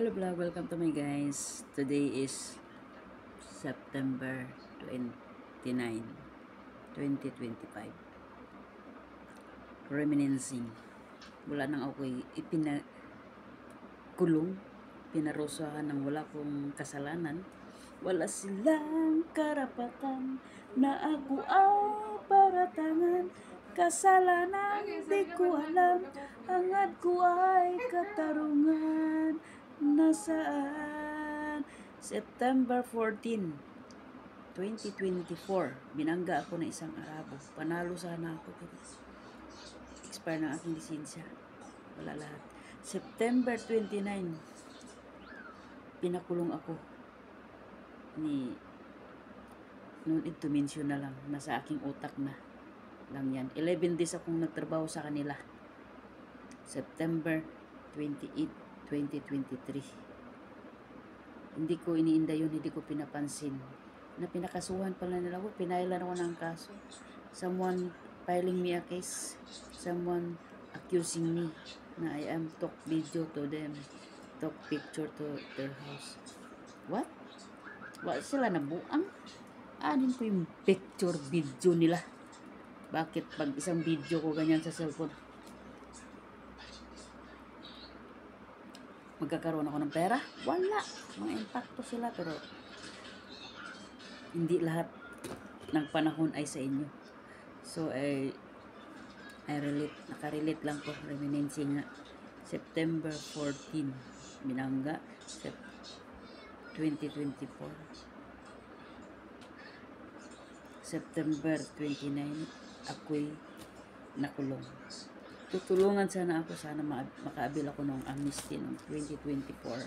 Hello vlog, welcome to my guys. Today is September 29, 2025. Reminiscing. Wala nang ako'y ipinakulong, pinarusahan ng wala kong kasalanan. Wala silang karapatan na ako ay paratangan. Kasalanan di ko alam, hangad ko ay katarungan. Nasaan? September 14, 2024, binangga ako ng isang Arabo. Panalo sana ako, pero expire ng aking lisensya. Wala lahat. September 29, pinakulong ako ni noon ito mention na lang, nasa aking utak na lang yan. 11 days akong nagtrabaho sa kanila. September 28, 2023. Hindi ko iniinda yun, hindi ko pinapansin. Na pinakasuhan pala nila ako, pinailan ako ng kaso. Someone filing me a case, someone accusing me na I am took video to them, took picture to their house. What? Wala sila nabuang? Anin ko yung picture video nila? Bakit pag isang video ko ganyan sa cellphone, magkakaroon ako ng pera? Wala. Mga impacto sila, pero hindi lahat ng panahon ay sa inyo. So, I relate, nakarelate lang ko, reminiscing nga. September 14, binangga, 2024. September 29, ako'y nakulong. Tutulungan sana ako, sana makaabil ako ng amnesty noong 2024.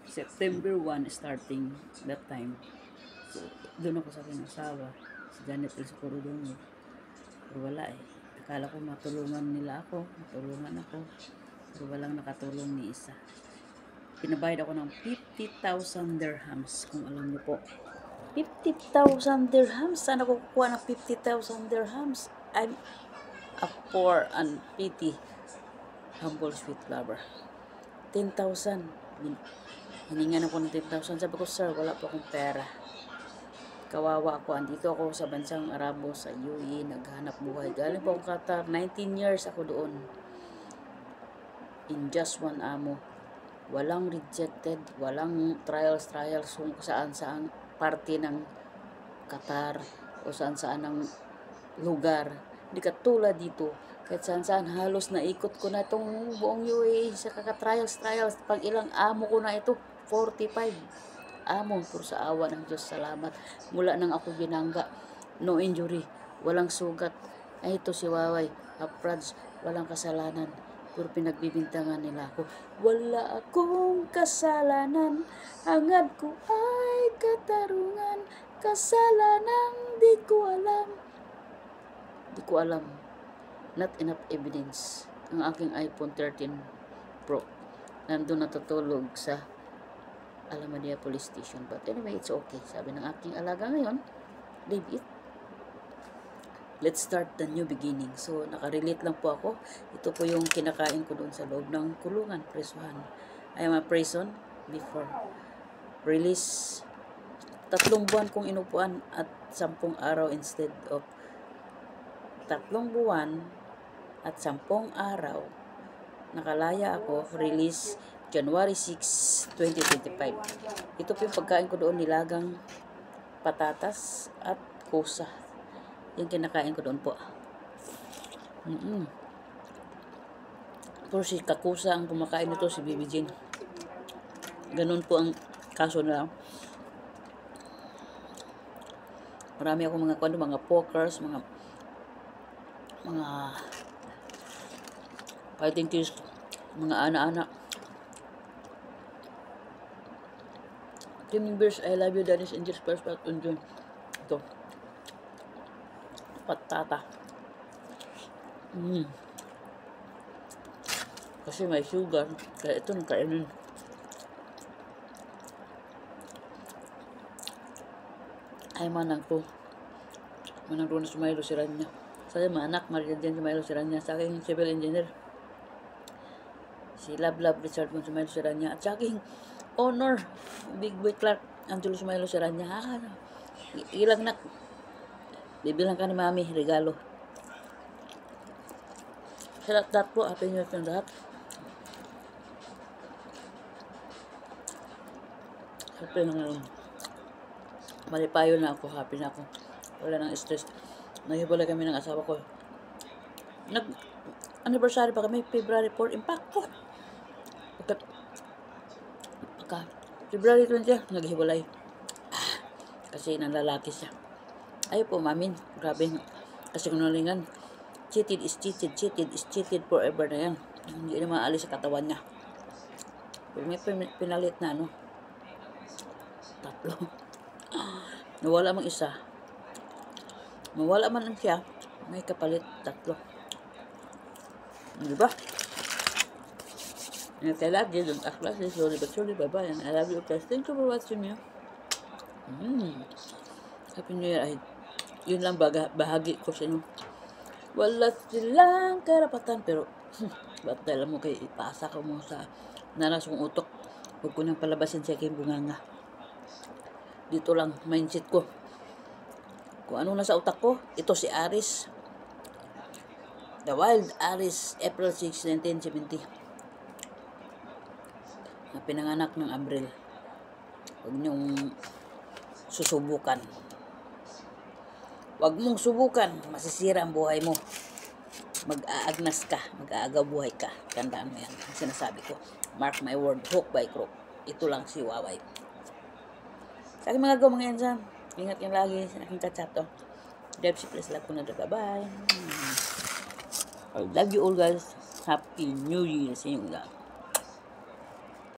September 1 starting that time. So, doon ako sa aking asawa, si Janet El Socorro-Dongo. Pero wala eh. Akala ko matulungan nila ako, matulungan ako. Pero walang nakatulong ni isa. Pinabayad ako ng 50,000 dirhams, kung alam niyo po. 50,000 dirhams? Saan ako kukuha ng 50,000 dirhams? I'm a poor and pity, humble sweet lover. 10,000. Hiningan ako ng 10,000. Sabi ko, sir, wala po akong pera. Kawawa ako. Andito ako sa bansang Arabo, sa UAE, naghanap buhay. Galing po akong Qatar. 19 years ako doon. In just one amo. Walang rejected, walang trials kung saan parte ng Qatar o saan ng lugar. Hindi katulad dito. Kahit saan halos naikot ko na itong buong UAE sa kaka-trials. Pag ilang amo ko na ito, 45 amo. Pero sa awa ng Diyos, salamat. Mula nang ako binangga, no injury, walang sugat. Ay, ito si Waway, Apraj, walang kasalanan. Pero pinagbibintangan nila ako. Wala akong kasalanan, hangad ko ay katarungan. Kasalanan di ko alam. Di ko alam. Not enough evidence. Ang aking iPhone 13 Pro nandun natutulog sa Alamadia Police Station. But anyway, it's okay. Sabi ng aking alaga ngayon, leave it. Let's start the new beginning. So, nakarelate lang po ako. Ito po yung kinakain ko doon sa loob ng kulungan, presuhan. I am a prison before release. 3 buwan kong inupuan at 10 araw instead of 3 buwan at 10 araw. Nakalaya ako, release January 6, 2025. Ito po yung pagkain ko doon, nilagang patatas at kusa. Yung kinakain ko doon po. Pero si Kakusa ang kumakain nito, si Bibi Jean. Ganun po ang kaso na marami akong mga pokers, mga fighting kids, mga ana-ana. Team members, I love you, Dennis Angels, first part on June. Ito. Patata. Kasi may sugar, kaya ito nakainin. Ay manang ko. Manang ko na sumaylo si Rania. Sa mga anak, mariyan din sumaylo si Rania. Sa aking civil engineer. Si Love Richard Monsumailo Serrania, at sa aking honor, Big Boy Clark Angelo Sumailo Serrania. Ilang nak, bibilang ka ni Mami, regalo. Sa lahat po, happy new year ng lahat. Happy nang malipayo na ako, happy na ako. Wala nang stress. Nahiwalay kami ng asawa ko. Nag-anniversary pa kami, February 4, impacto. Pagka February 20, naghiwalay. Kasi nanlalaki siya. Ayaw po, mamin. Grabe. Kasi kunalingan. Cheated is cheated. Cheated is cheated forever na yan. Hindi na maalis sa katawan niya. Pero may pinalit na, no? 3. Nawala mang isa. Mawala man lang siya. May kapalit 3. Diba? And if I love you, don't act like this. Slowly but surely. Bye-bye. And I love you guys. Thank you for watching me. Happy New Year. Ay, yun lang bahagi ko sa inyo. Wala silang karapatan. Pero, ba't dala mo kayo ipasa ko mo sa narasong utok. Huwag ko nang palabasin sa aking bunganga. Dito lang, mindset ko. Kung ano na sa utak ko, ito si Aris. The Wild Aris, April 6, 1970. Na pinanganak ng Abril. Huwag niyong susubukan. Huwag mong subukan, masisira ang buhay mo. Mag-aagnas ka, mag-aagaw buhay ka. Tandaan mo yan, ang sinasabi ko. Mark my word, hook by crook. Ito lang si Waway. Sa aking mga gawang yan dyan, ingat yan lagi sa aking kachato. Debsi, please love ko na. Bye-bye. I love you all guys. Happy New Year sa inyo.